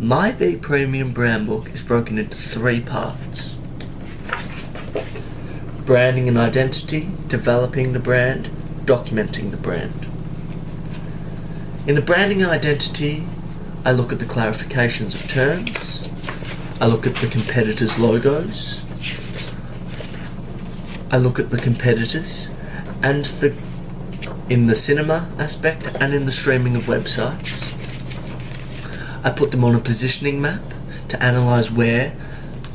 My V Premium brand book is broken into 3 parts: branding and identity, developing the brand, documenting the brand. In the branding and identity, I look at the clarifications of terms, I look at the competitors' logos, I look at the competitors and in the cinema aspect and in the streaming of websites. I put them on a positioning map to analyse where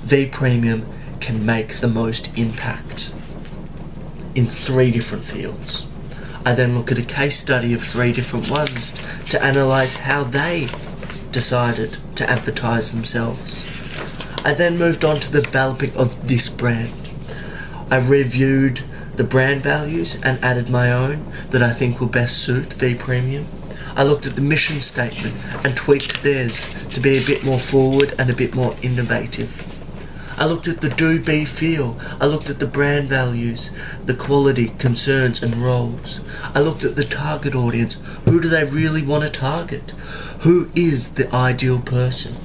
V Premium can make the most impact in 3 different fields. I then look at a case study of 3 different ones to analyse how they decided to advertise themselves. I then moved on to the developing of this brand. I reviewed the brand values and added my own that I think will best suit V Premium. I looked at the mission statement and tweaked theirs to be a bit more forward and a bit more innovative. I looked at the do, be, feel. I looked at the brand values, the quality, concerns and roles. I looked at the target audience. Who do they really want to target? Who is the ideal person?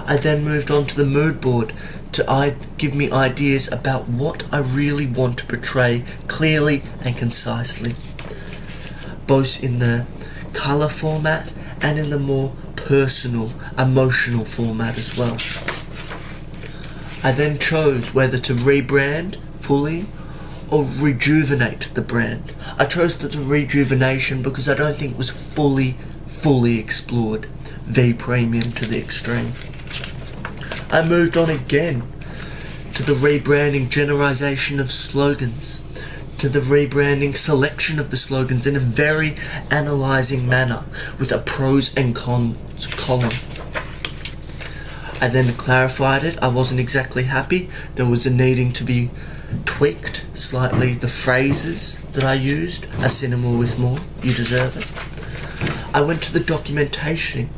I then moved on to the mood board to give me ideas about what I really want to portray clearly and concisely, both in the colour format and in the more personal, emotional format as well. I then chose whether to rebrand fully or rejuvenate the brand. I chose the rejuvenation because I don't think it was fully explored V Premium to the extreme. I moved on again to the rebranding generalisation of slogans, to the rebranding selection of the slogans in a very analysing manner with a pros and cons column. I then clarified it. I wasn't exactly happy. There was a needing to be tweaked slightly. The phrases that I used, a cinema with more, you deserve it. I went to the documentation.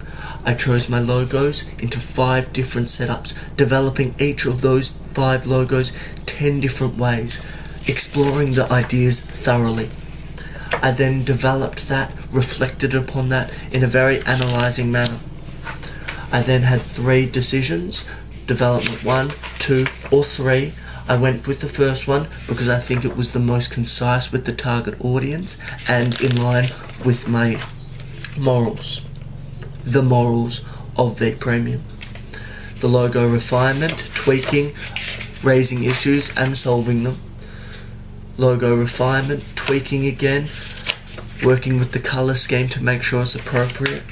I chose my logos into 5 different setups, developing each of those 5 logos 10 different ways, exploring the ideas thoroughly. I then developed that, reflected upon that in a very analysing manner. I then had 3 decisions, development 1, 2 or 3. I went with the first one because I think it was the most concise with the target audience and in line with my morals. The morals of V Premium. The logo refinement, tweaking, raising issues and solving them. Logo refinement, tweaking again, working with the colour scheme to make sure it's appropriate,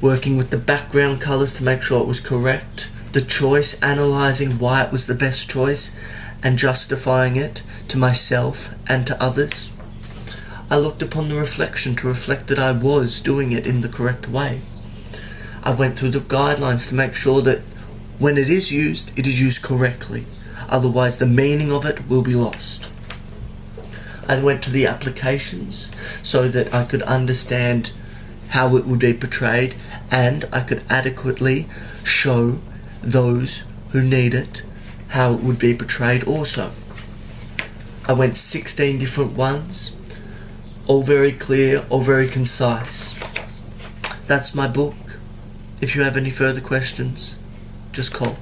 working with the background colours to make sure it was correct, the choice, analysing why it was the best choice and justifying it to myself and to others. I looked upon the reflection to reflect that I was doing it in the correct way. I went through the guidelines to make sure that when it is used correctly. Otherwise the meaning of it will be lost. I went to the applications so that I could understand how it would be portrayed and I could adequately show those who need it how it would be portrayed also. I went 16 different ones, all very clear, all very concise. That's my book. If you have any further questions, just call.